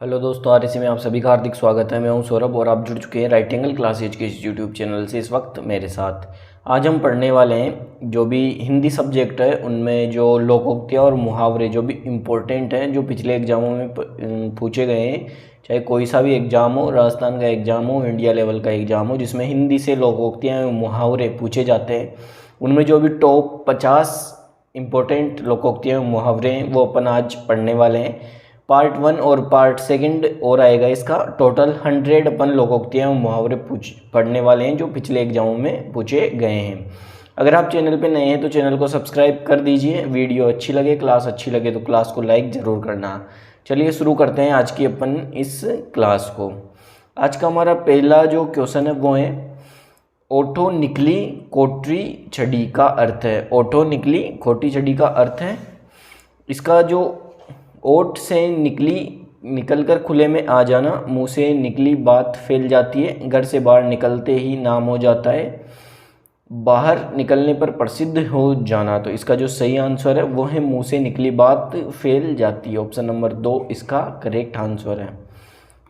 Hello दोस्तों, RAC में आप सभी का हार्दिक स्वागत है। मैं हूं सौरभ और आप जुड़ चुके हैं राइट एंगल क्लासेज के इस यूट्यूब चैनल से इस वक्त मेरे साथ। आज हम पढ़ने वाले हैं जो भी हिंदी सब्जेक्ट है उनमें जो लोकोक्तियाँ और मुहावरे जो भी इम्पोर्टेंट हैं, जो पिछले एग्जामों में पूछे गए हैं। चाहे कोई सा भी एग्ज़ाम हो, राजस्थान का एग्ज़ाम हो, इंडिया लेवल का एग्ज़ाम हो, जिसमें हिंदी से लोकोक्तियाँ और मुहावरे पूछे जाते हैं, उनमें जो भी टॉप 50 इम्पोर्टेंट लोकोक्तियाँ मुहावरे हैं वो अपन आज पढ़ने वाले हैं। पार्ट 1 और पार्ट 2 और आएगा इसका। टोटल 100 अपन लोकोक्तियाँ मुहावरे पढ़ने वाले हैं जो पिछले एग्जामों में पूछे गए हैं। अगर आप चैनल पे नए हैं तो चैनल को सब्सक्राइब कर दीजिए। वीडियो अच्छी लगे, क्लास अच्छी लगे तो क्लास को लाइक ज़रूर करना। चलिए शुरू करते हैं आज की अपन इस क्लास को। आज का हमारा पहला जो क्वेश्चन है वो है ओठो निकली कोटरी छड़ी का अर्थ है। ओठो निकली खोटी छड़ी का अर्थ है, इसका जो ओठ से निकल कर खुले में आ जाना, मुंह से निकली बात फैल जाती है, घर से बाहर निकलते ही नाम हो जाता है, बाहर निकलने पर प्रसिद्ध हो जाना। तो इसका जो सही आंसर है वो है मुंह से निकली बात फैल जाती है। ऑप्शन नंबर 2 इसका करेक्ट आंसर है।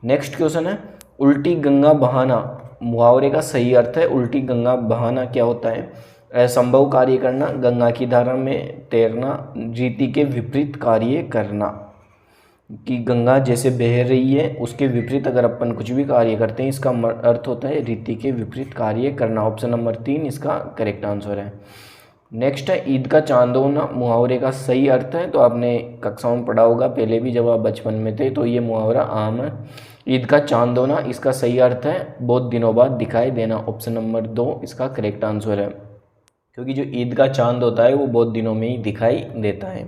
नेक्स्ट क्वेश्चन है उल्टी गंगा बहाना मुहावरे का सही अर्थ है। उल्टी गंगा बहाना क्या होता है? असंभव कार्य करना, गंगा की धारा में तैरना, रीति के विपरीत कार्य करना। कि गंगा जैसे बह रही है उसके विपरीत अगर अपन कुछ भी कार्य करते हैं, इसका अर्थ होता है रीति के विपरीत कार्य करना। ऑप्शन नंबर 3 इसका करेक्ट आंसर है। नेक्स्ट है ईद का चांद होना मुहावरे का सही अर्थ है। तो आपने कक्षा में पढ़ा होगा पहले भी, जब आप बचपन में थे, तो ये मुहावरा आम है। ईद का चांद होना, इसका सही अर्थ है बहुत दिनों बाद दिखाई देना। ऑप्शन नंबर 2 इसका करेक्ट आंसर है, क्योंकि जो ईद का चांद होता है वो बहुत दिनों में ही दिखाई देता है।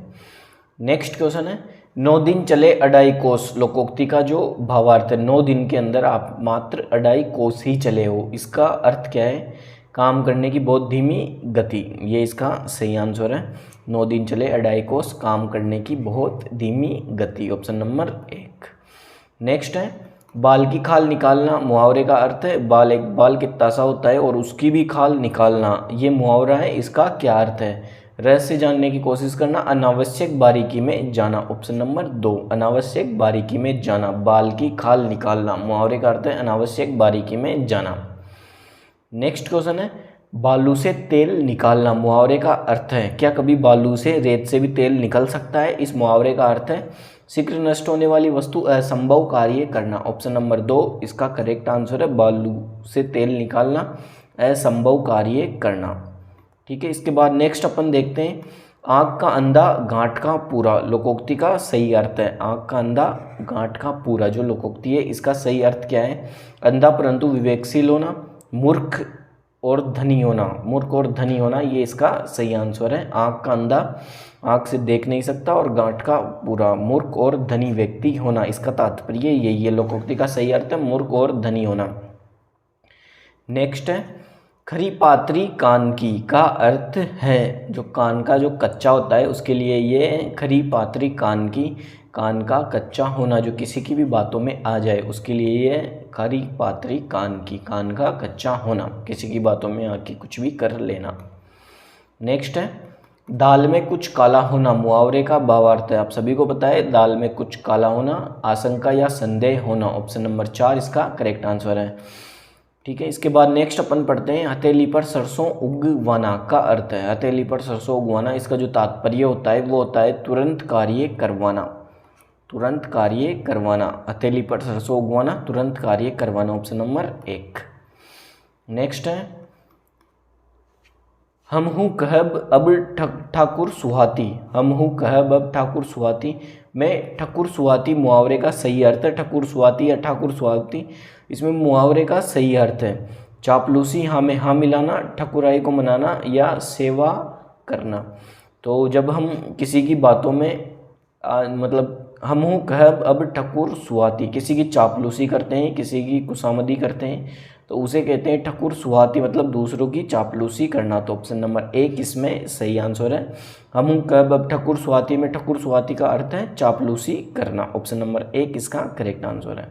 नेक्स्ट क्वेश्चन है 9 दिन चले अढ़ाई कोस लोकोक्ति का जो भावार्थ है, 9 दिन के अंदर आप मात्र अढ़ाई कोस ही चले हो, इसका अर्थ क्या है? काम करने की बहुत धीमी गति, ये इसका सही आंसर है। 9 दिन चले अढ़ाई कोस, काम करने की बहुत धीमी गति। Option number 1। नेक्स्ट है बाल की खाल निकालना मुहावरे का अर्थ है। बाल कितना सा होता है और उसकी भी खाल निकालना, ये मुहावरा है। इसका क्या अर्थ है? रहस्य जानने की कोशिश करना, अनावश्यक बारीकी में जाना। ऑप्शन नंबर 2 अनावश्यक बारीकी में जाना। बाल की खाल निकालना मुहावरे का अर्थ है अनावश्यक बारीकी में जाना। नेक्स्ट क्वेश्चन है बालू से तेल निकालना मुहावरे का अर्थ है। क्या कभी बालू से, रेत से भी तेल निकल सकता है? इस मुहावरे का अर्थ है शीघ्र नष्ट होने वाली वस्तु, असंभव कार्य करना। ऑप्शन नंबर 2 इसका करेक्ट आंसर है। बालू से तेल निकालना, असंभव कार्य करना। ठीक है, इसके बाद नेक्स्ट अपन देखते हैं आँख का अंधा गांठ का पूरा लोकोक्ति का सही अर्थ है। आँख का अंधा गांठ का पूरा जो लोकोक्ति है, इसका सही अर्थ क्या है? अंधा परंतु विवेकशील होना, मूर्ख और धनी होना। मूर्ख और धनी होना, ये इसका सही आंसर है। आँख का अंधा, आँख से देख नहीं सकता, और गांठ का पूरा, मूर्ख और धनी व्यक्ति होना, इसका तात्पर्य यही है। लोकोक्ति का सही अर्थ है मूर्ख और धनी होना। नेक्स्ट है खरी पात्री कान की का अर्थ है, जो कान का जो कच्चा होता है उसके लिए ये खरी पात्री कान की, कान का कच्चा होना, जो किसी की भी बातों में आ जाए उसके लिए ये खरी पात्री कान की, कान का कच्चा होना, किसी की बातों में आके कुछ भी कर लेना। नेक्स्ट है दाल में कुछ काला होना मुहावरे का भावार्थ है। आप सभी को पता है दाल में कुछ काला होना, आशंका या संदेह होना। ऑप्शन नंबर 4 इसका करेक्ट आंसर है। ठीक है, इसके बाद नेक्स्ट अपन पढ़ते हैं हथेली पर सरसों उगवाना का अर्थ है। हथेली पर सरसों उगवाना, इसका जो तात्पर्य होता है वो होता है तुरंत कार्य करवाना। तुरंत कार्य करवाना, हथेली पर सरसों उगवाना, तुरंत कार्य करवाना। Option number 1। नेक्स्ट है हम हूँ कहब अब ठाकुर सुहाती। हम हूँ कहब अब ठाकुर सुहाती में ठाकुर सुहाती मुहावरे का सही अर्थ है। ठाकुर सुहाती या ठाकुर सुहाती, इसमें मुहावरे का सही अर्थ है चापलूसी, हाँ में हाँ मिलाना, ठकुराई को मनाना या सेवा करना। तो जब हम किसी की बातों में मतलब हम हूँ कहब अब ठकुर सुहाती, किसी की चापलूसी करते हैं, किसी की खुशामदी करते हैं, तो उसे कहते हैं ठकुर सुहाती, मतलब दूसरों की चापलूसी करना। तो ऑप्शन नंबर 1 इसमें सही आंसर है। हम हूँ कहब अब ठकुर सुहाती में ठकुर सुहाती का अर्थ है चापलूसी करना। ऑप्शन नंबर 1 इसका करेक्ट आंसर है।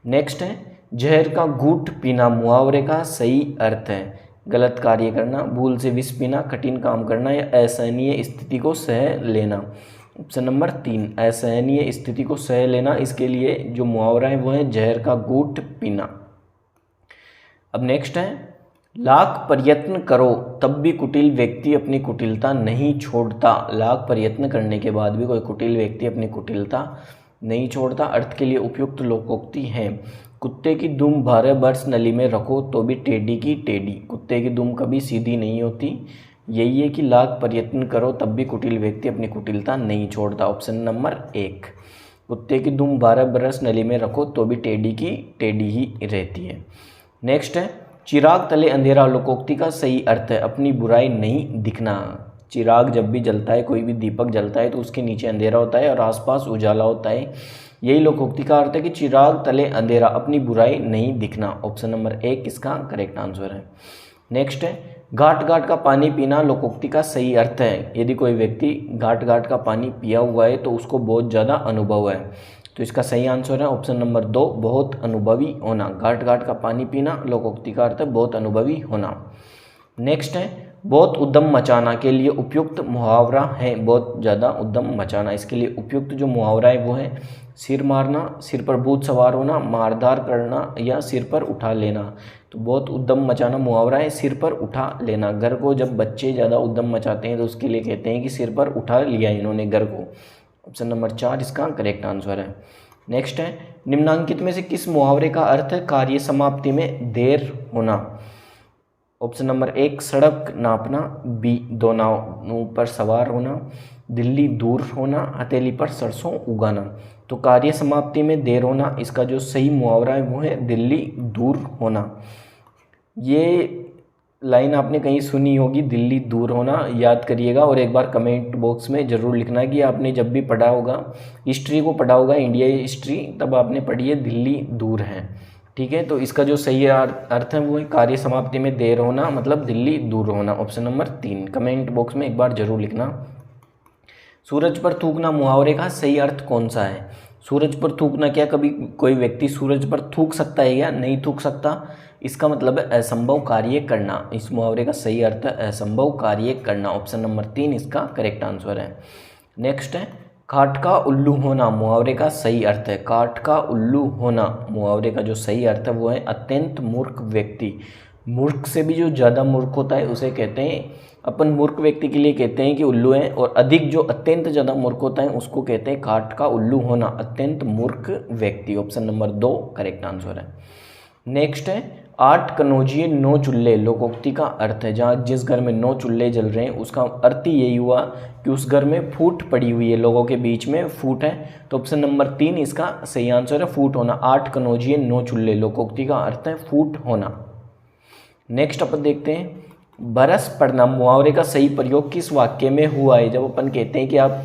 नेक्स्ट है जहर का घूंट पीना मुहावरे का सही अर्थ है गलत कार्य करना, भूल से विष पीना, कठिन काम करना या असहनीय स्थिति को सह लेना। ऑप्शन नंबर 3, असहनीय स्थिति को सह लेना, इसके लिए जो मुहावरा है वो है जहर का घूंट पीना। अब नेक्स्ट है, लाख प्रयत्न करो तब भी कुटिल व्यक्ति अपनी कुटिलता नहीं छोड़ता। लाख प्रयत्न करने के बाद भी कोई कुटिल व्यक्ति अपनी कुटिलता नहीं छोड़ता। अर्थ के लिए उपयुक्त लोकोक्ति है, कुत्ते की दुम 12 वर्ष नली में रखो तो भी टेढ़ी की टेढ़ी। कुत्ते की दुम कभी सीधी नहीं होती। यही है कि लाख प्रयत्न करो तब भी कुटिल व्यक्ति अपनी कुटिलता नहीं छोड़ता। ऑप्शन नंबर 1, कुत्ते की दुम 12 बरस नली में रखो तो भी टेढ़ी की टेढ़ी ही रहती है। नेक्स्ट है, चिराग तले अंधेरा लोकोक्ति का सही अर्थ है अपनी बुराई नहीं दिखना। चिराग जब भी जलता है, कोई भी दीपक जलता है तो उसके नीचे अंधेरा होता है और आसपास उजाला होता है। यही लोकोक्ति का अर्थ है कि चिराग तले अंधेरा, अपनी बुराई नहीं दिखना। ऑप्शन नंबर 1 इसका करेक्ट आंसर है। नेक्स्ट है, घाट घाट का पानी पीना लोकोक्ति का सही अर्थ है। यदि कोई व्यक्ति घाट घाट का पानी पिया हुआ है तो उसको बहुत ज़्यादा अनुभव है, तो इसका सही आंसर है ऑप्शन नंबर 2, बहुत अनुभवी होना। घाट घाट का पानी पीना लोकोक्ति का अर्थ है बहुत अनुभवी होना। नेक्स्ट है, बहुत उद्यम मचाना के लिए उपयुक्त मुहावरा है बहुत ज़्यादा उद्यम मचाना। इसके लिए उपयुक्त जो मुहावरा है वो है सिर मारना, सिर पर भूत सवार होना, मारधार करना या सिर पर उठा लेना। तो बहुत उद्यम मचाना मुहावरा है सिर पर उठा लेना। घर को जब बच्चे ज़्यादा उद्यम मचाते हैं तो उसके लिए कहते हैं कि सिर पर उठा लिया इन्होंने घर को। ऑप्शन नंबर 4 इसका करेक्ट आंसर है। नेक्स्ट है, निम्नांकित में से किस मुहावरे का अर्थ है कार्य समाप्ति में देर होना। ऑप्शन नंबर 1, सड़क नापना, बी, दो नावों पर सवार होना, दिल्ली दूर होना, हथेली पर सरसों उगाना। तो कार्य समाप्ति में देर होना, इसका जो सही मुहावरा है वो है दिल्ली दूर होना। ये लाइन आपने कहीं सुनी होगी, दिल्ली दूर होना, याद करिएगा और एक बार कमेंट बॉक्स में ज़रूर लिखना है कि आपने जब भी पढ़ा होगा, हिस्ट्री को पढ़ा होगा, इंडिया हिस्ट्री, तब आपने पढ़ी है दिल्ली दूर है। ठीक है, तो इसका जो सही अर्थ है वो है कार्य समाप्ति में देर होना, मतलब दिल्ली दूर होना। ऑप्शन नंबर 3 कमेंट बॉक्स में एक बार जरूर लिखना। सूरज पर थूकना मुहावरे का सही अर्थ कौन सा है। सूरज पर थूकना, क्या कभी कोई व्यक्ति सूरज पर थूक सकता है या नहीं थूक सकता। इसका मतलब है असंभव कार्य करना। इस मुहावरे का सही अर्थ है असंभव कार्य करना। ऑप्शन नंबर 3 इसका करेक्ट आंसर है। नेक्स्ट है, काठ का उल्लू होना मुहावरे का सही अर्थ है। काठ का उल्लू होना मुहावरे का जो सही अर्थ है वो है अत्यंत मूर्ख व्यक्ति। मूर्ख से भी जो ज़्यादा मूर्ख होता है उसे कहते हैं, अपन मूर्ख व्यक्ति के लिए कहते हैं कि उल्लू है, और अधिक जो अत्यंत ज़्यादा मूर्ख होता है उसको कहते हैं काठ का उल्लू होना, अत्यंत मूर्ख व्यक्ति। ऑप्शन नंबर 2 करेक्ट आंसर है। नेक्स्ट है, 8 कनौजिए 9 चूल्हे लोकोक्ति का अर्थ है। जहाँ जिस घर में 9 चूल्हे जल रहे हैं उसका अर्थ ही यही हुआ कि उस घर में फूट पड़ी हुई है, लोगों के बीच में फूट है। तो ऑप्शन नंबर 3 इसका सही आंसर है, फूट होना। 8 कनौजिए 9 चूल्हे लोकोक्ति का अर्थ है फूट होना। नेक्स्ट अपन देखते हैं, बरस पड़ना मुहावरे का सही प्रयोग किस वाक्य में हुआ है। जब अपन कहते हैं कि आप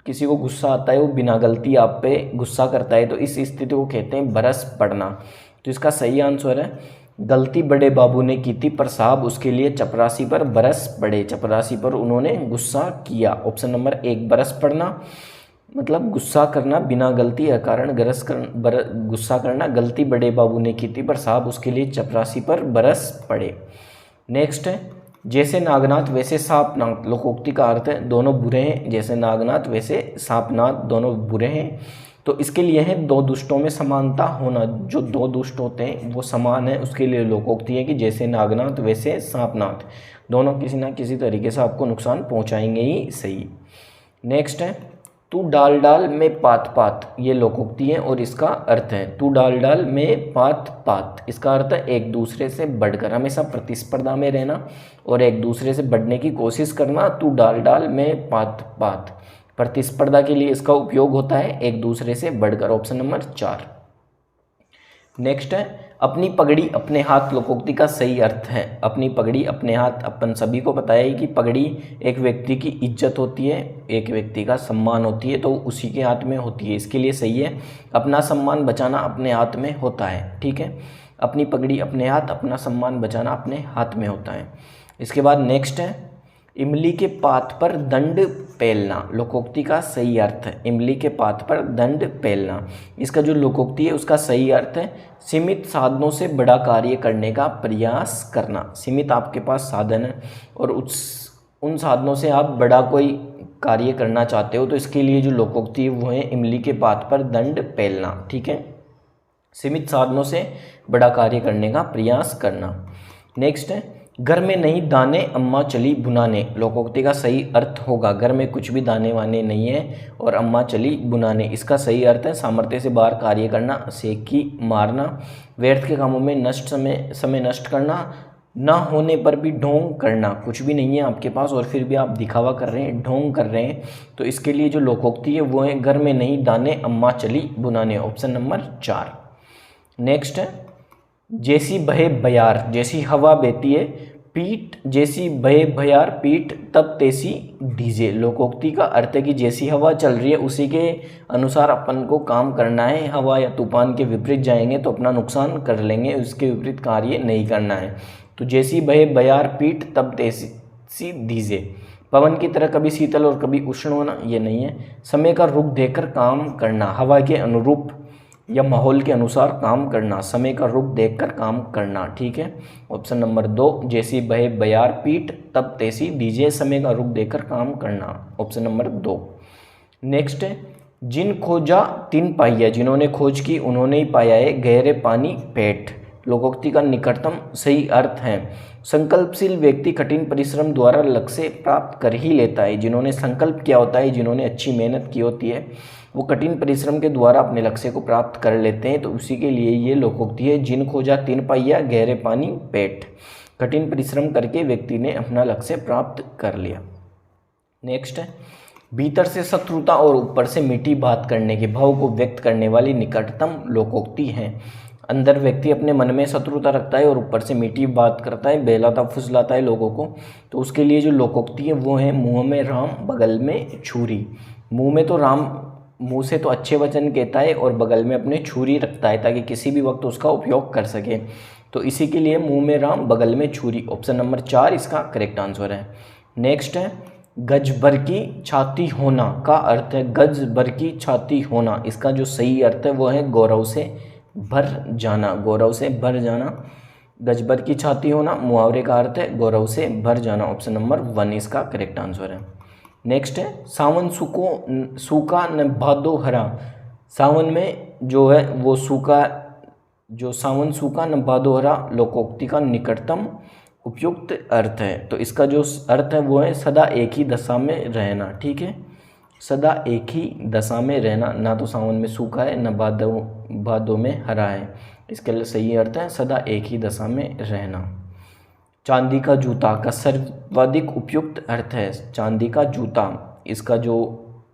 किसी को गुस्सा आता है, वो बिना गलती आप पे गुस्सा करता है, तो इस स्थिति को कहते हैं बरस पड़ना। तो इसका सही आंसर है, गलती बड़े बाबू ने की थी पर साहब उसके लिए चपरासी पर बरस पड़े। चपरासी पर उन्होंने गुस्सा किया। ऑप्शन नंबर 1 बरस पड़ना मतलब गुस्सा करना बिना गलती या कारण, गुस्सा करना। गलती बड़े बाबू ने की थी पर साहब उसके लिए चपरासी पर बरस पड़े। नेक्स्ट है, जैसे नागनाथ वैसे सांपनाथ लोकोक्ति का अर्थ है दोनों बुरे हैं। जैसे नागनाथ वैसे सांपनाथ दोनों बुरे हैं। तो इसके लिए है दो दुष्टों में समानता होना। जो दो दुष्ट होते हैं वो समान है, उसके लिए लोकोक्ति है कि जैसे नागनाथ वैसे सांपनाथ, दोनों किसी ना किसी तरीके से आपको नुकसान पहुंचाएंगे ही सही। नेक्स्ट है, तू डाल डाल में पात पात, ये लोकोक्ति है और इसका अर्थ है तू डाल डाल में पात पात। इसका अर्थ है एक दूसरे से बढ़कर, हमेशा प्रतिस्पर्धा में रहना और एक दूसरे से बढ़ने की कोशिश करना। तू डाल डाल में पात पात, प्रतिस्पर्धा के लिए इसका उपयोग होता है, एक दूसरे से बढ़कर। Option number 4। नेक्स्ट है, अपनी पगड़ी अपने हाथ लोकोक्ति का सही अर्थ है। अपनी पगड़ी अपने हाथ, अपन सभी को पता है कि पगड़ी एक व्यक्ति की इज्जत होती है, एक व्यक्ति का सम्मान होती है, तो उसी के हाथ में होती है। इसके लिए सही है अपना सम्मान बचाना अपने हाथ में होता है। ठीक है, अपनी पगड़ी अपने हाथ, अपना सम्मान बचाना अपने हाथ में होता है। इसके बाद नेक्स्ट है, इमली के पात पर दंड पेलना लोकोक्ति का सही अर्थ है। इमली के पात पर दंड पेलना, इसका जो लोकोक्ति है उसका सही अर्थ है सीमित साधनों से बड़ा कार्य करने का प्रयास करना। सीमित आपके पास साधन है और उन साधनों से आप बड़ा कोई कार्य करना चाहते हो तो इसके लिए जो लोकोक्ति है वो है इमली के पात पर दंड पेलना। ठीक है, सीमित साधनों से बड़ा कार्य करने का प्रयास करना। नेक्स्ट है, घर में नहीं दाने अम्मा चली बुनाने। लोकोक्ति का सही अर्थ होगा, घर में कुछ भी दाने वाने नहीं है और अम्मा चली बुनाने। इसका सही अर्थ है सामर्थ्य से बाहर कार्य करना, सेकी मारना, व्यर्थ के कामों में समय नष्ट करना, ना होने पर भी ढोंग करना। कुछ भी नहीं है आपके पास और फिर भी आप दिखावा कर रहे हैं, ढोंग कर रहे हैं, तो इसके लिए जो लोकोक्ति है वो है घर में नहीं दाने अम्मा चली बुनाने, ऑप्शन नंबर 4। नेक्स्ट है, जैसी बहे बयार, जैसी हवा बहती है पीठ, जैसी बहे बयार पीठ तब तैसी डीजे। लोकोक्ति का अर्थ है कि जैसी हवा चल रही है उसी के अनुसार अपन को काम करना है। हवा या तूफान के विपरीत जाएंगे तो अपना नुकसान कर लेंगे, उसके विपरीत कार्य नहीं करना है। तो जैसी बहे बयार पीठ तब तैसी डीजे। पवन की तरह कभी शीतल और कभी उष्ण होना, ये नहीं है। समय का रुख देकर काम करना, हवा के अनुरूप या माहौल के अनुसार काम करना, समय का रुख देखकर काम करना। ठीक है, ऑप्शन नंबर 2, जैसी बहे बयार पीठ तब तैसी डीजे, समय का रुख देकर काम करना, ऑप्शन नंबर 2। नेक्स्ट है, जिन खोजा तिन पाइया, जिन्होंने खोज की उन्होंने ही पाया है गहरे पानी पेट। लोकोक्ति का निकटतम सही अर्थ है संकल्पशील व्यक्ति कठिन परिश्रम द्वारा लक्ष्य प्राप्त कर ही लेता है। जिन्होंने संकल्प किया होता है, जिन्होंने अच्छी मेहनत की होती है, वो कठिन परिश्रम के द्वारा अपने लक्ष्य को प्राप्त कर लेते हैं। तो उसी के लिए ये लोकोक्ति है, जिन खोजा तिन पाइया गहरे पानी पेट। कठिन परिश्रम करके व्यक्ति ने अपना लक्ष्य प्राप्त कर लिया। नेक्स्ट है, भीतर से शत्रुता और ऊपर से मीठी बात करने के भाव को व्यक्त करने वाली निकटतम लोकोक्ति है। अंदर व्यक्ति अपने मन में शत्रुता रखता है और ऊपर से मीठी बात करता है, बहलाता फुसलाता है लोगों को, तो उसके लिए जो लोकोक्ति है वो है मुँह में राम बगल में छुरी। मुँह में तो राम, मुँह से तो अच्छे वचन कहता है और बगल में अपने छुरी रखता है ताकि किसी भी वक्त उसका उपयोग कर सके। तो इसी के लिए मुँह में राम बगल में छुरी, ऑप्शन नंबर 4 इसका करेक्ट आंसर है। नेक्स्ट है, गज भर की छाती होना का अर्थ है गज भर की छाती होना। इसका जो सही अर्थ है वो है गौरव से भर जाना, गौरव से भर जाना। गज भर की छाती होना मुहावरे का अर्थ है गौरव से भर जाना, ऑप्शन नंबर 1 इसका करेक्ट आंसर है। नेक्स्ट है, सावन सूखा न भादो हरा। सावन में जो है वो सूखा, जो सावन सूखा न भादो हरा लोकोक्ति का निकटतम उपयुक्त अर्थ है। तो इसका जो अर्थ है वो है सदा एक ही दशा में रहना। ठीक है, सदा एक ही दशा में रहना, ना तो सावन में सूखा है न भादों में हरा है। इसके लिए सही अर्थ है सदा एक ही दशा में रहना। चांदी का जूता का सर्वाधिक उपयुक्त अर्थ है चांदी का जूता। इसका जो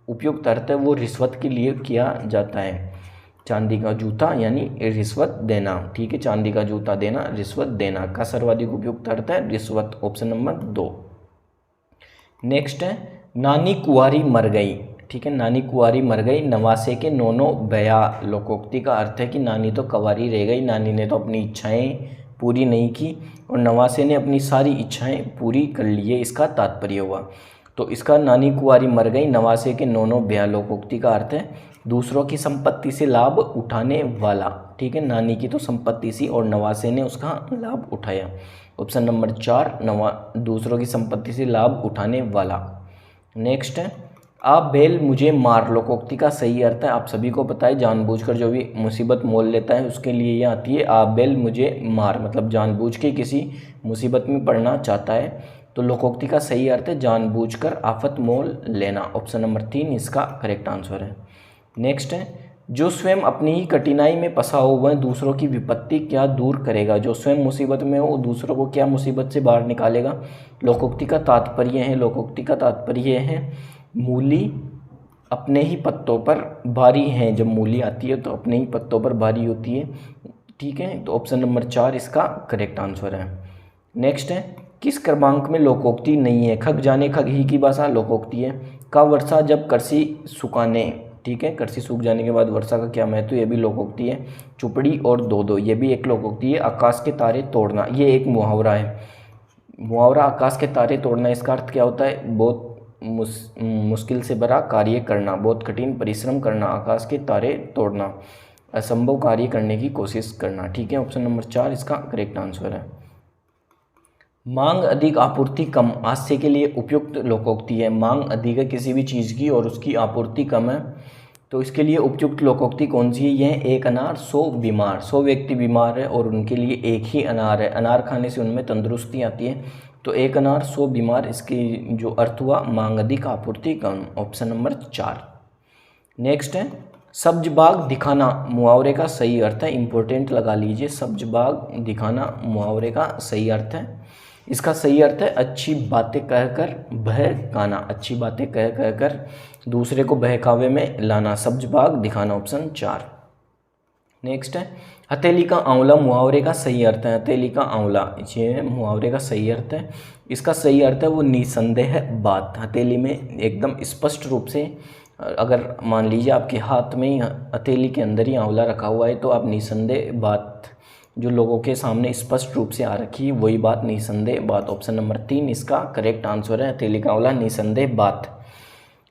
उपयुक्त अर्थ है वो रिश्वत के लिए किया जाता है। चांदी का जूता यानी रिश्वत देना। ठीक है, चांदी का जूता देना, रिश्वत देना का सर्वाधिक उपयुक्त अर्थ है रिश्वत, ऑप्शन नंबर 2। नेक्स्ट है, नानी कुंवारी मर गई। ठीक है, नानी कुंवारी मर गई नवासे के नौनो बया। लोकोक्ति का अर्थ है कि नानी तो कुंवारी रह गई, नानी ने तो अपनी इच्छाएं पूरी नहीं की और नवासे ने अपनी सारी इच्छाएं पूरी कर ली है, इसका तात्पर्य हुआ। तो इसका नानी कुंवारी मर गई नवासे के नौनो बया लोकोक्ति का अर्थ है दूसरों की संपत्ति से लाभ उठाने वाला। ठीक है, नानी की तो संपत्ति सी और नवासे ने उसका लाभ उठाया, ऑप्शन नंबर 4 दूसरों की संपत्ति से लाभ उठाने वाला। नेक्स्ट है, आप बैल मुझे मार। लोकोक्ति का सही अर्थ है आप सभी को पता है जानबूझकर जो भी मुसीबत मोल लेता है उसके लिए ये आती है आप बैल मुझे मार, मतलब जानबूझ के किसी मुसीबत में पड़ना चाहता है। तो लोकोक्ति का सही अर्थ है जानबूझकर आफत मोल लेना, ऑप्शन नंबर 3 इसका करेक्ट आंसर है। नेक्स्ट है, जो स्वयं अपनी ही कठिनाई में फंसा हो वह दूसरों की विपत्ति क्या दूर करेगा। जो स्वयं मुसीबत में हो दूसरों को क्या मुसीबत से बाहर निकालेगा। लोकोक्ति का तात्पर्य है मूली अपने ही पत्तों पर भारी है। जब मूली आती है तो अपने ही पत्तों पर भारी होती है। ठीक है, तो ऑप्शन नंबर 4 इसका करेक्ट आंसर है। नेक्स्ट है, किस क्रमांक में लोकोक्ति नहीं है। खग जाने खग ही की भाषा लोकोक्ति है। का वर्षा जब करसी सुखाने। ठीक है, करसी सूख जाने के बाद वर्षा का क्या महत्व, ये भी लोकोक्ति है। चुपड़ी और दो दो ये भी एक लोकोक्ति है। आकाश के तारे तोड़ना ये एक मुहावरा है। मुहावरा आकाश के तारे तोड़ना, इसका अर्थ क्या होता है, बहुत मुश्किल से भरा कार्य करना, बहुत कठिन परिश्रम करना, आकाश के तारे तोड़ना, असंभव कार्य करने की कोशिश करना। ठीक है, ऑप्शन नंबर 4 इसका करेक्ट आंसर है। मांग अधिक आपूर्ति कम हास्य के लिए उपयुक्त लोकोक्ति है। मांग अधिक है किसी भी चीज़ की और उसकी आपूर्ति कम है, तो इसके लिए उपयुक्त लोकोक्ति कौन सी है? यह एक अनार 100 बीमार। 100 व्यक्ति बीमार है और उनके लिए एक ही अनार है। अनार खाने से उनमें तंदुरुस्ती आती है, तो एक अनार 100 बीमार, इसकी जो अर्थ हुआ मांग अधिक आपूर्ति कम, ऑप्शन नंबर 4। नेक्स्ट है सब्ज बाग दिखाना मुहावरे का सही अर्थ है। इंपॉर्टेंट लगा लीजिए, सब्ज बाग दिखाना मुहावरे का सही अर्थ है। इसका सही अर्थ है अच्छी बातें कहकर बहकाना। अच्छी बातें कहकर दूसरे को बहकावे में लाना, सब्ज बाग दिखाना, ऑप्शन 4। नेक्स्ट है हथेली का आंवला मुहावरे का सही अर्थ है। हथेली का आंवला ये मुहावरे का सही अर्थ है। इसका सही अर्थ है वो निसंदेह बात। हथेली में एकदम स्पष्ट रूप से, अगर मान लीजिए आपके हाथ में ही हथेली के अंदर ही आंवला रखा हुआ है, तो आप निसंदेह बात जो लोगों के सामने स्पष्ट रूप से आ रखी है वही बात निसंदेह बात, ऑप्शन नंबर 3 इसका करेक्ट आंसर है। हथेली का आंवला निसंदेह बात।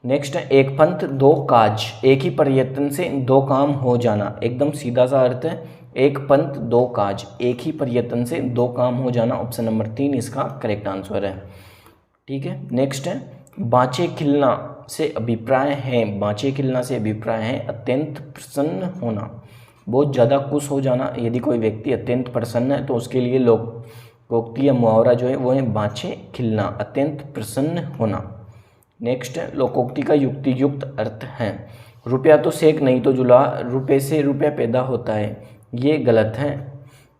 नेक्स्ट है एक पंथ दो काज, एक ही प्रयत्न से दो काम हो जाना। एकदम सीधा सा अर्थ है, एक पंथ दो काज, एक ही प्रयत्न से दो काम हो जाना, ऑप्शन नंबर 3 इसका करेक्ट आंसर है। ठीक है, नेक्स्ट है बाँचे खिलना से अभिप्राय है। बाँचे खिलना से अभिप्राय है अत्यंत प्रसन्न होना, बहुत ज़्यादा खुश हो जाना। यदि कोई व्यक्ति अत्यंत प्रसन्न है तो उसके लिए लोकोक्ति या मुहावरा जो है वो है बाँचे खिलना, अत्यंत प्रसन्न होना। नेक्स्ट है लोकोक्ति का युक्ति युक्त अर्थ है। रुपया तो सेक नहीं तो जुला, रुपये से रुपया पैदा होता है, ये गलत है।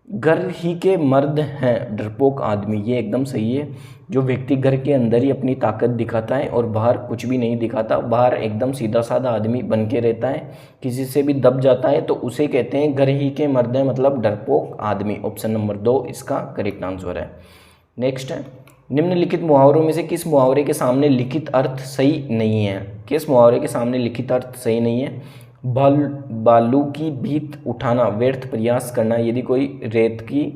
घर ही के मर्द हैं डरपोक आदमी, ये एकदम सही है। जो व्यक्ति घर के अंदर ही अपनी ताकत दिखाता है और बाहर कुछ भी नहीं दिखाता, बाहर एकदम सीधा साधा आदमी बन के रहता है, किसी से भी दब जाता है, तो उसे कहते हैं घर ही के मर्द हैं, मतलब डरपोक आदमी, ऑप्शन नंबर 2 इसका करेक्ट आंसर है। नेक्स्ट है निम्नलिखित मुहावरों में से किस मुहावरे के सामने लिखित अर्थ सही नहीं है? किस मुहावरे के सामने लिखित अर्थ सही नहीं है? बालू की भीत उठाना, व्यर्थ प्रयास करना। यदि कोई रेत की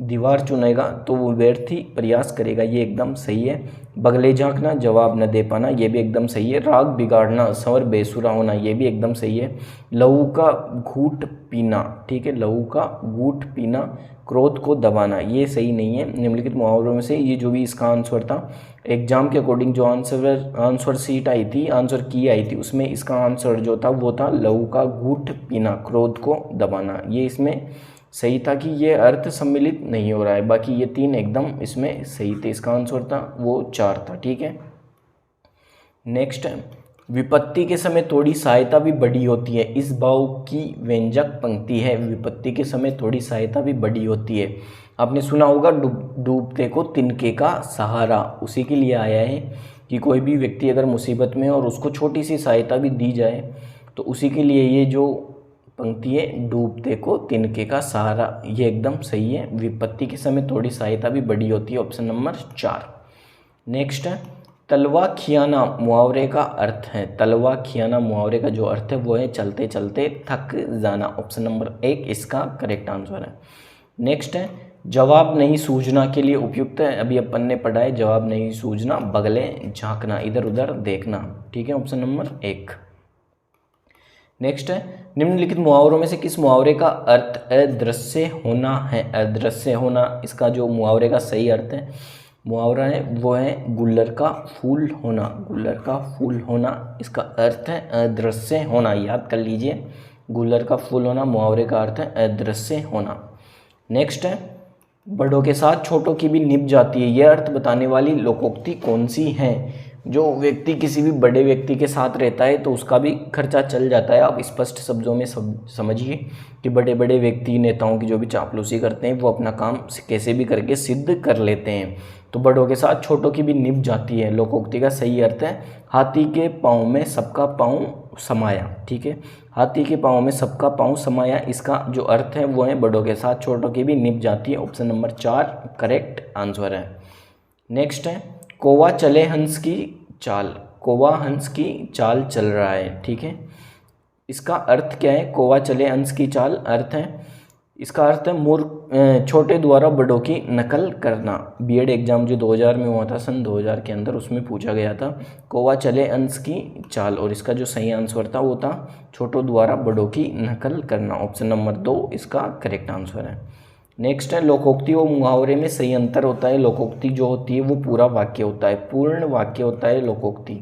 दीवार चुनेगा तो वो व्यर्थ ही प्रयास करेगा, ये एकदम सही है। बगले झांकना, जवाब न दे पाना, ये भी एकदम सही है। राग बिगाड़ना, स्वर बेसुरा होना, ये भी एकदम सही है। लहू का घूंट पीना, ठीक है, लहू का घूंट पीना, क्रोध को दबाना, ये सही नहीं है। निम्नलिखित मुहावरों में से ये जो भी इसका आंसर था, एग्जाम के अकॉर्डिंग जो आंसर शीट आई थी, आंसर की आई थी, उसमें इसका आंसर जो था वो था लहू का घूंट पीना, क्रोध को दबाना। ये इसमें सही था कि ये अर्थ सम्मिलित नहीं हो रहा है, बाकी ये 3 एकदम इसमें सही थे। इसका आंसर था वो 4 था। ठीक है, नेक्स्ट है विपत्ति के समय थोड़ी सहायता भी बड़ी होती है, इस भाव की व्यंजक पंक्ति है। विपत्ति के समय थोड़ी सहायता भी बड़ी होती है। आपने सुना होगा डूबते को तिनके का सहारा, उसी के लिए आया है कि कोई भी व्यक्ति अगर मुसीबत में और उसको छोटी सी सहायता भी दी जाए, तो उसी के लिए ये जो पंक्ति है डूबते को तिनके का सहारा, ये एकदम सही है। विपत्ति के समय थोड़ी सहायता भी बड़ी होती है, ऑप्शन नंबर 4। नेक्स्ट है तलवा खियाना मुहावरे का अर्थ है। तलवा खियाना मुहावरे का जो अर्थ है वो है चलते चलते थक जाना, ऑप्शन नंबर 1 इसका करेक्ट आंसर है। नेक्स्ट है जवाब नहीं सूझना के लिए उपयुक्त है। अभी अपन ने पढ़ा है जवाब नहीं सूझना, बगले झांकना, इधर उधर देखना, ठीक है, ऑप्शन नंबर 1। नेक्स्ट है निम्नलिखित मुहावरों में से किस मुहावरे का अर्थ अदृश्य होना है? अदृश्य होना, इसका जो मुहावरे का सही अर्थ है, मुहावरा है वो है गुल्लर का फूल होना। गुल्लर का फूल होना, इसका अर्थ है अदृश्य होना, याद कर लीजिए। गुल्लर का फूल होना मुहावरे का अर्थ है अदृश्य होना। नेक्स्ट है बड़ों के साथ छोटों की भी निभ जाती है, यह अर्थ बताने वाली लोकोक्ति कौन सी है? जो व्यक्ति किसी भी बड़े व्यक्ति के साथ रहता है तो उसका भी खर्चा चल जाता है। आप स्पष्ट शब्दों में समझिए कि बड़े बड़े व्यक्ति नेताओं की जो भी चापलूसी करते हैं वो अपना काम कैसे भी करके सिद्ध कर लेते हैं। तो बड़ों के साथ छोटों की भी निभ जाती है, लोकोक्ति का सही अर्थ है हाथी के पाँव में सबका पाँव समाया। ठीक है, हाथी के पाँव में सबका पाँव समाया, इसका जो अर्थ है वो है बड़ों के साथ छोटों की भी निभ जाती है, ऑप्शन नंबर 4 करेक्ट आंसर है। नेक्स्ट है कौवा चले हंस की चाल, कौवा हंस की चाल चल रहा है। ठीक है, इसका अर्थ क्या है? कौवा चले हंस की चाल, अर्थ है इसका अर्थ है मूर्ख छोटे द्वारा बड़ों की नकल करना। बीएड एग्जाम जो 2000 में हुआ था, सन 2000 के अंदर, उसमें पूछा गया था कौवा चले हंस की चाल, और इसका जो सही आंसर था वो था छोटों द्वारा बड़ों की नकल करना, ऑप्शन नंबर 2 इसका करेक्ट आंसर है। नेक्स्ट है लोकोक्ति और मुहावरे में सही अंतर होता है। लोकोक्ति जो होती है वो पूरा वाक्य होता है, पूर्ण वाक्य होता है लोकोक्ति।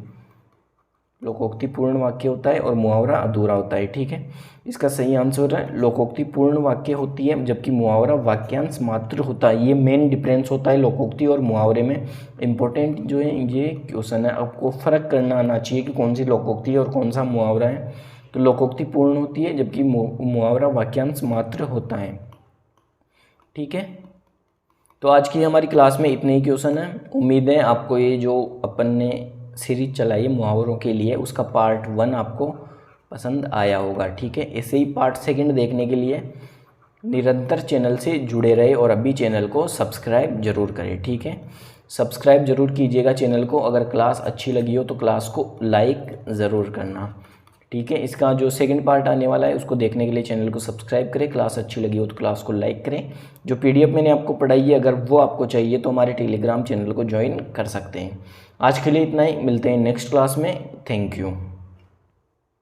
लोकोक्ति पूर्ण वाक्य होता है और मुहावरा अधूरा होता है। ठीक है, इसका सही आंसर है लोकोक्ति पूर्ण वाक्य होती है जबकि मुहावरा वाक्यांश मात्र होता है। ये मेन डिफरेंस होता है लोकोक्ति और मुहावरे में। इंपॉर्टेंट जो है ये क्वेश्चन है, आपको फ़र्क करना आना चाहिए कि कौन सी लोकोक्ति है और कौन सा मुहावरा है। तो लोकोक्ति पूर्ण होती है जबकि मुहावरा वाक्यांश मात्र होता है। ठीक है, तो आज की हमारी क्लास में इतने ही क्वेश्चन हैं। उम्मीद है आपको ये जो अपन ने सीरीज चलाई है मुहावरों के लिए उसका पार्ट 1 आपको पसंद आया होगा। ठीक है, ऐसे ही पार्ट 2 देखने के लिए निरंतर चैनल से जुड़े रहे और अभी चैनल को सब्सक्राइब जरूर करें। ठीक है, सब्सक्राइब जरूर कीजिएगा चैनल को। अगर क्लास अच्छी लगी हो तो क्लास को लाइक ज़रूर करना। ठीक है, इसका जो 2nd पार्ट आने वाला है उसको देखने के लिए चैनल को सब्सक्राइब करें। क्लास अच्छी लगी हो तो क्लास को लाइक करें। जो PDF मैंने आपको पढ़ाई है अगर वो आपको चाहिए तो हमारे टेलीग्राम चैनल को ज्वाइन कर सकते हैं। आज के लिए इतना ही, मिलते हैं नेक्स्ट क्लास में। Thank you.